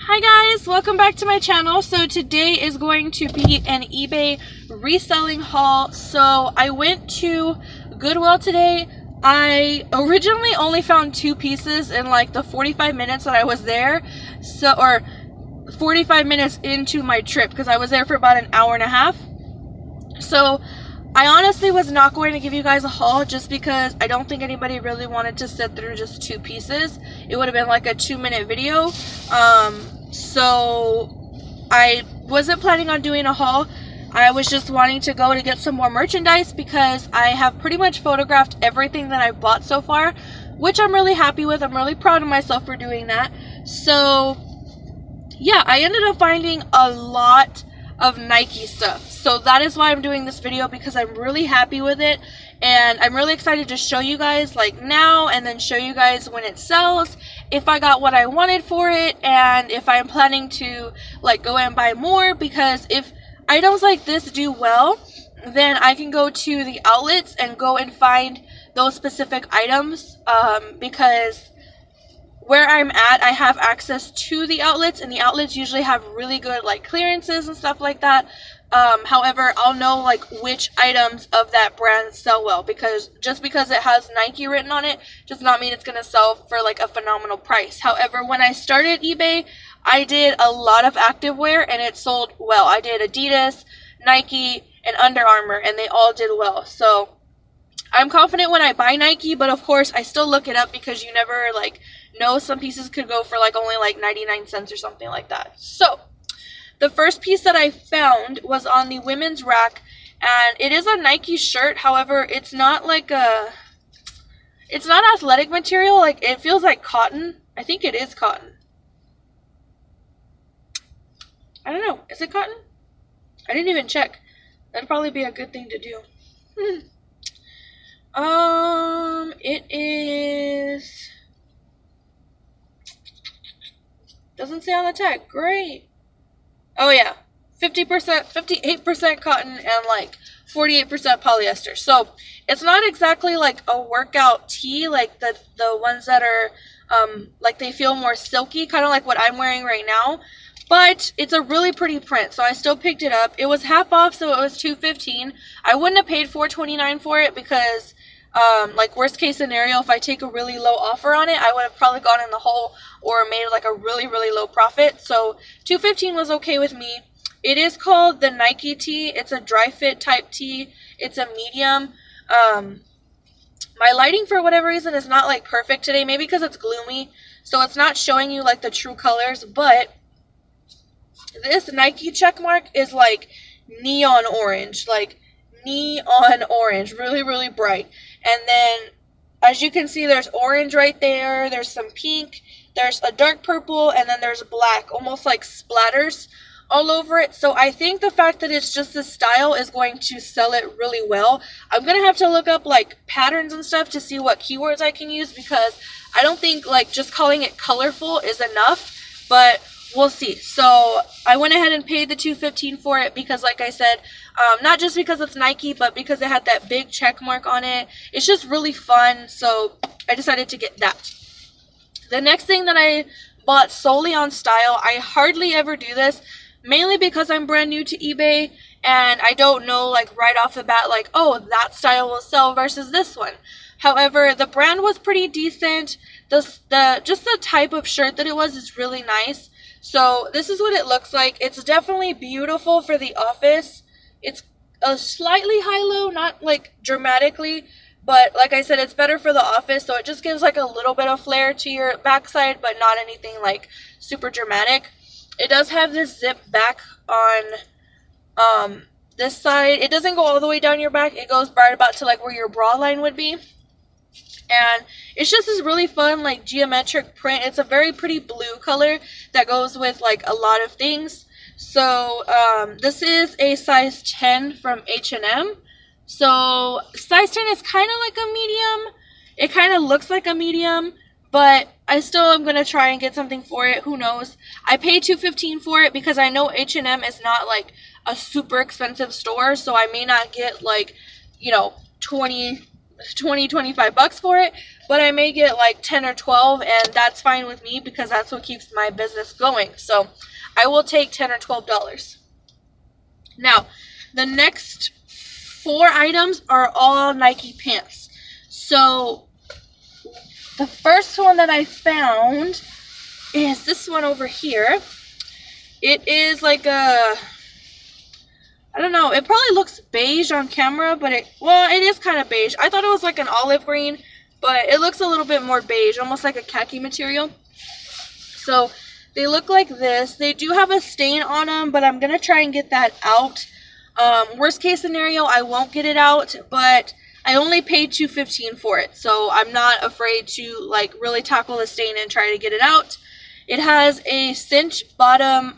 Hi guys, welcome back to my channel. So today is going to be an eBay reselling haul. So I went to Goodwill today. I originally only found 2 pieces in like the 45 minutes that I was there. Or 45 minutes into my trip, because I was there for about an hour and a half. So I honestly was not going to give you guys a haul just because I don't think anybody really wanted to sit through just 2 pieces. It would have been like a 2-minute video. So I wasn't planning on doing a haul. I was just wanting to go to get some more merchandise because I have pretty much photographed everything that I've bought so far, which I'm really happy with. I'm really proud of myself for doing that. So yeah, I ended up finding a lot of Nike stuff. So that is why I'm doing this video, because I'm really happy with it. And I'm really excited to show you guys like now, and then show you guys when it sells, if I got what I wanted for it, and if I'm planning to like go and buy more. Because if items like this do well, then I can go to the outlets and go and find those specific items, because where I'm at, I have access to the outlets, and the outlets usually have really good like clearances and stuff like that. However, I'll know like which items of that brand sell well, because just because it has Nike written on it does not mean it's going to sell for like a phenomenal price. However, when I started eBay, I did a lot of activewear and it sold well. I did Adidas, Nike, and Under Armour, and they all did well. So I'm confident when I buy Nike, but of course I still look it up, because you never like know, some pieces could go for like only like 99 cents or something like that. So the first piece that I found was on the women's rack, and it is a Nike shirt. However, it's not like it's not athletic material. Like, it feels like cotton. I think it is cotton. I don't know. Is it cotton? I didn't even check. That'd probably be a good thing to do. It is... Doesn't say on the tag. Great. Oh yeah, 50%, 58% cotton and like 48% polyester. So it's not exactly like a workout tee, like the ones that are like they feel more silky, kind of like what I'm wearing right now. But it's a really pretty print, so I still picked it up. It was half off, so it was $2.15. I wouldn't have paid $4.29 for it, because like worst case scenario, if I take a really low offer on it, I would have probably gone in the hole or made like a really low profit. So $2.15 was okay with me. It is called the Nike tee. It's a dry fit type tee. It's a medium. My lighting for whatever reason is not like perfect today, maybe because it's gloomy, so it's not showing you like the true colors. But this Nike check mark is like neon orange, really bright. And then as you can see, there's orange right there, there's some pink, there's a dark purple, and then there's black, almost like splatters all over it. So I think the fact that it's just this style is going to sell it really well. I'm gonna have to look up like patterns and stuff to see what keywords I can use, because I don't think like just calling it colorful is enough, but we'll see. So I went ahead and paid the $2.15 for it, because like I said, not just because it's Nike, but because it had that big check mark on it. It's just really fun, so I decided to get that. The next thing that I bought solely on style, I hardly ever do this, mainly because I'm brand new to eBay and I don't know like right off the bat like, oh, that style will sell versus this one. However, the brand was pretty decent. Just the type of shirt that it was is really nice. So this is what it looks like. It's definitely beautiful for the office. It's a slightly high-low, not like dramatically, but like I said, it's better for the office. So it just gives like a little bit of flair to your backside, but not anything like super dramatic. It does have this zip back on this side. It doesn't go all the way down your back. It goes right about to like where your bra line would be. And it's just this really fun like geometric print. It's a very pretty blue color that goes with like a lot of things. So this is a size 10 from H&M. So size 10 is kind of like a medium. It kind of looks like a medium, but I still am going to try and get something for it. Who knows? I paid $2.15 for it because I know H&M is not like a super expensive store, so I may not get like, you know, 25 bucks for it, but I may get like 10 or 12, and that's fine with me because that's what keeps my business going. So I will take $10 or $12. Now, the next 4 items are all Nike pants. So the first one that I found is this one over here. It is like a, I don't know, it probably looks beige on camera, but it is kind of beige. I thought it was like an olive green, but it looks a little bit more beige, almost like a khaki material. So they look like this. They do have a stain on them, but I'm going to try and get that out. Worst case scenario, I won't get it out, but I only paid $2.15 for it. So I'm not afraid to like really tackle the stain and try to get it out. It has a cinch bottom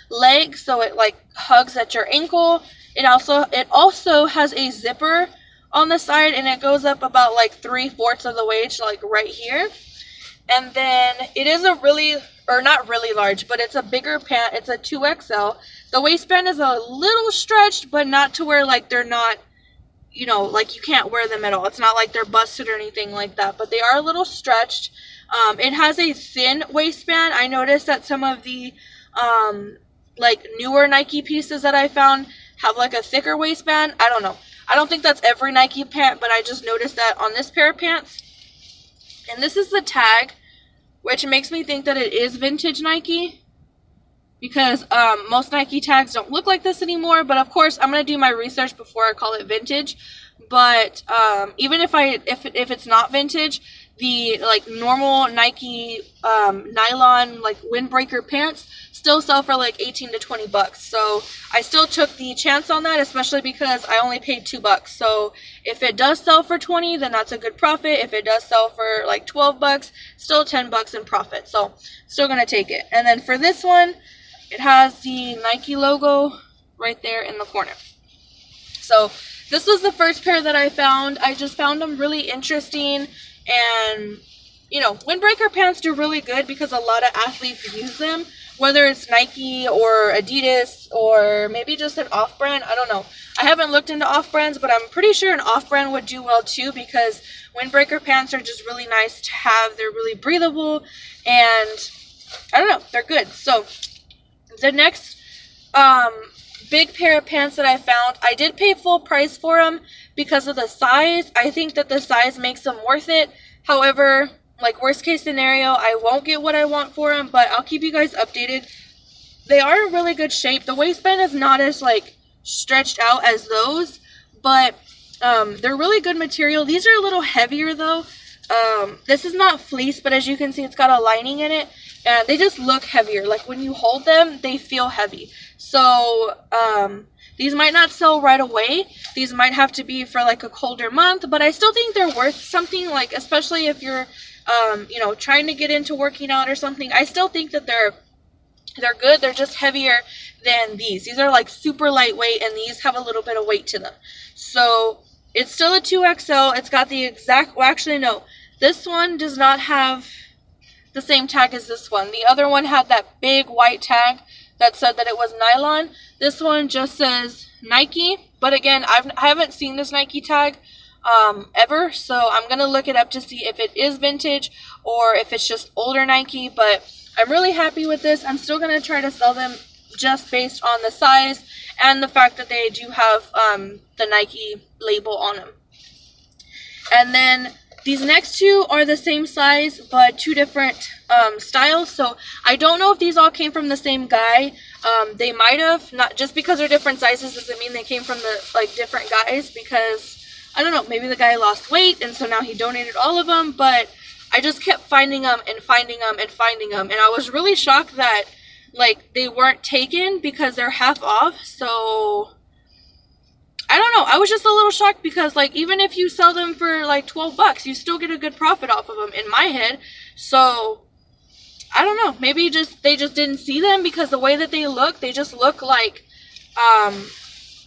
leg, so it like hugs at your ankle. It also has a zipper on the side, and it goes up about like 3/4 of the way to like right here. And then it is a really, or not really large, but it's a bigger pant. It's a 2XL. The waistband is a little stretched, but not to where like they're not, you know, like you can't wear them at all. It's not like they're busted or anything like that, but they are a little stretched. It has a thin waistband. I noticed that some of the like newer Nike pieces that I found have like a thicker waistband. I don't know. I don't think that's every Nike pant, but I just noticed that on this pair of pants. And this is the tag, which makes me think that it is vintage Nike, because most Nike tags don't look like this anymore. But of course, I'm gonna do my research before I call it vintage. But even if it's not vintage, the like normal Nike nylon like windbreaker pants still sell for like 18 to 20 bucks. So I still took the chance on that, especially because I only paid $2. So if it does sell for 20, then that's a good profit. If it does sell for like 12 bucks, still 10 bucks in profit. So still gonna take it. And then for this one, it has the Nike logo right there in the corner. So this was the first pair that I found. I just found them really interesting. And, you know, windbreaker pants do really good because a lot of athletes use them, whether it's Nike or Adidas or maybe just an off-brand. I don't know. I haven't looked into off-brands, but I'm pretty sure an off-brand would do well too, because windbreaker pants are just really nice to have. They're really breathable, and I don't know, they're good. So the next big pair of pants that I found, I did pay full price for them because of the size. I think that the size makes them worth it. However, like worst case scenario, I won't get what I want for them, but I'll keep you guys updated. They are in really good shape. The waistband is not as like stretched out as those, but they're really good material. These are a little heavier though. This is not fleece, but as you can see, it's got a lining in it, and they just look heavier. Like when you hold them, they feel heavy. So these might not sell right away. These might have to be for like a colder month, but I still think they're worth something, like especially if you're you know, trying to get into working out or something. I still think that they're good. They're just heavier than these. These are like super lightweight, and these have a little bit of weight to them. So it's still a 2XL. It's got the exact, well actually no, this one does not have the same tag as this one. The other one had that big white tag that said that it was nylon. This one just says Nike, but again, I haven't seen this Nike tag ever, so I'm gonna look it up to see if it is vintage or if it's just older Nike. But I'm really happy with this. I'm still gonna try to sell them just based on the size and the fact that they do have the Nike label on them. And then these next two are the same size, but two different styles. So I don't know if these all came from the same guy. They might have. Not just because they're different sizes doesn't mean they came from the like different guys, because I don't know, maybe the guy lost weight and so now he donated all of them. But I just kept finding them and finding them and finding them, and I was really shocked that like they weren't taken because they're half off. So I don't know. I was just a little shocked because like even if you sell them for like 12 bucks, you still get a good profit off of them in my head. So I don't know. Maybe they just didn't see them because the way that they just look like I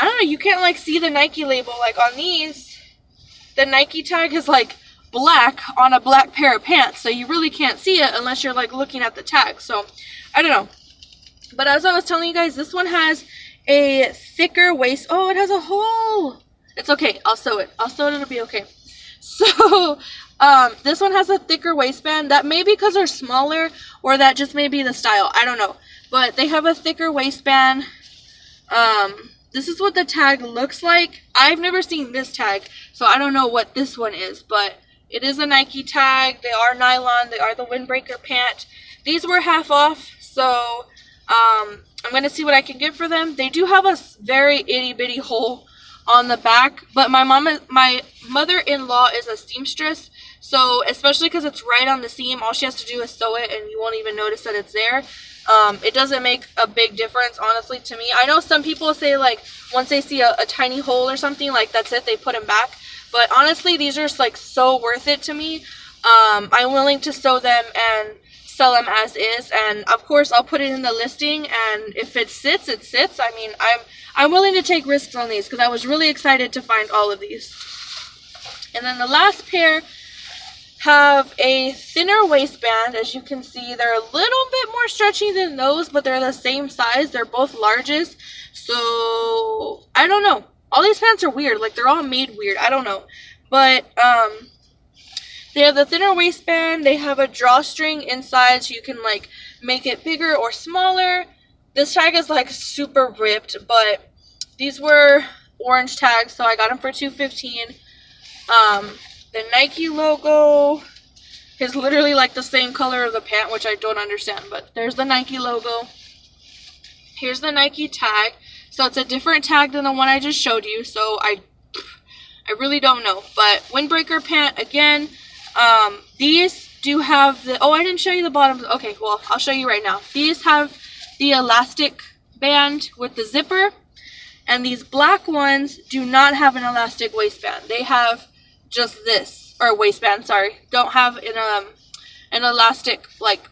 don't know, you can't like see the Nike label. Like on these, the Nike tag is like black on a black pair of pants, so you really can't see it unless you're like looking at the tag. So I don't know. But as I was telling you guys, this one has a thicker waist. Oh, it has a hole. It's okay. I'll sew it. It'll be okay. So this one has a thicker waistband. That may be because they're smaller, or that just may be the style. I don't know. But they have a thicker waistband. This is what the tag looks like. I've never seen this tag, so I don't know what this one is, but it is a Nike tag. They are nylon. They are the windbreaker pant. These were half off, so I'm going to see what I can get for them. They do have a very itty bitty hole on the back, but my mother-in-law is a seamstress, so especially because it's right on the seam, all she has to do is sew it and you won't even notice that it's there. It doesn't make a big difference, honestly, to me. I know some people say, like, once they see a tiny hole or something, like, that's it, they put them back. But honestly, these are, like, so worth it to me. I'm willing to sew them and sell them as is. And, of course, I'll put it in the listing. And if it sits, it sits. I mean, I'm willing to take risks on these because I was really excited to find all of these. And then the last pair have a thinner waistband. As you can see, they're a little bit more stretchy than those, but they're the same size. They're both larges, so I don't know. All these pants are weird, like they're all made weird. I don't know, but they have the thinner waistband. They have a drawstring inside, so you can like make it bigger or smaller. This tag is like super ripped, but these were orange tags, so I got them for $2.15. The Nike logo is literally like the same color of the pant, which I don't understand, but there's the Nike logo. Here's the Nike tag. So it's a different tag than the one I just showed you, so I really don't know. But windbreaker pant again. These do have the, oh, I didn't show you the bottoms. Okay, well, I'll show you right now. These have the elastic band with the zipper, and these black ones do not have an elastic waistband. They have just this, or waistband, sorry. Don't have an elastic like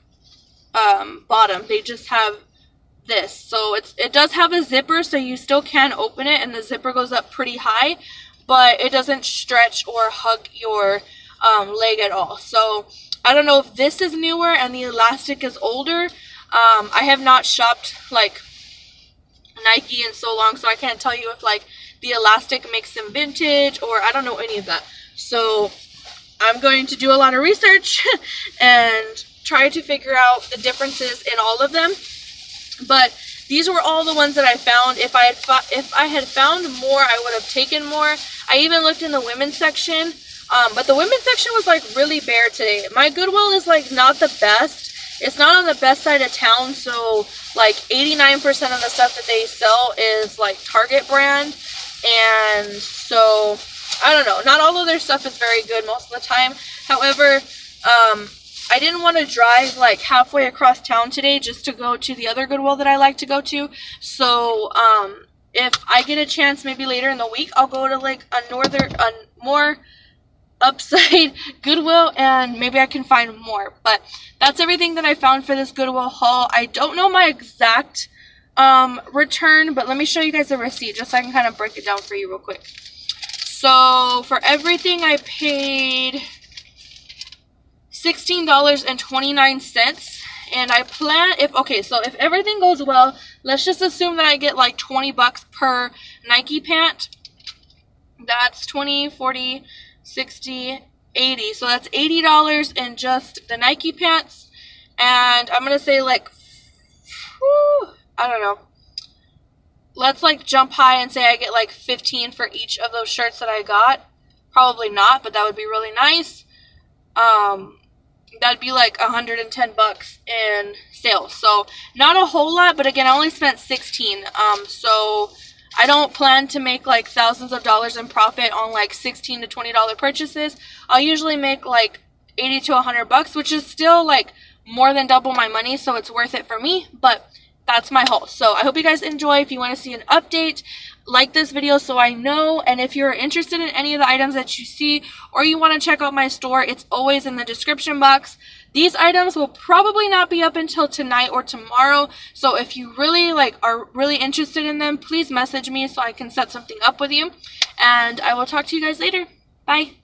bottom. They just have this. So it does have a zipper, so you still can open it, and the zipper goes up pretty high, but it doesn't stretch or hug your leg at all. So I don't know if this is newer and the elastic is older. I have not shopped like Nike in so long, so I can't tell you if like the elastic makes them vintage, or I don't know any of that. So I'm going to do a lot of research and try to figure out the differences in all of them. But these were all the ones that I found. If I had found more, I would have taken more. I even looked in the women's section, but the women's section was like really bare today. My Goodwill is like not the best. It's not on the best side of town, so like 89% of the stuff that they sell is like Target brand, and so I don't know. Not all of their stuff is very good most of the time. However, I didn't want to drive like halfway across town today just to go to the other Goodwill that I like to go to. So if I get a chance, maybe later in the week, I'll go to like a more upside Goodwill, and maybe I can find more. But that's everything that I found for this Goodwill haul. I don't know my exact return, but let me show you guys the receipt just so I can kind of break it down for you real quick. So for everything I paid $16.29, and I plan, if everything goes well, let's just assume that I get like 20 bucks per Nike pant. That's 20, 40, 60, 80. So that's $80 in just the Nike pants. And I'm going to say like, I don't know. Let's like jump high and say I get like 15 for each of those shirts that I got. Probably not, but that would be really nice. That'd be like 110 bucks in sales. So not a whole lot, but again, I only spent 16. So I don't plan to make like thousands of dollars in profit on like $16 to $20 purchases. I'll usually make like 80 to 100 bucks, which is still like more than double my money, so it's worth it for me. But that's my haul. So I hope you guys enjoy. If you want to see an update, like this video so I know. And if you're interested in any of the items that you see, or you want to check out my store, it's always in the description box. These items will probably not be up until tonight or tomorrow. So if you really are really interested in them, please message me so I can set something up with you. And I will talk to you guys later. Bye.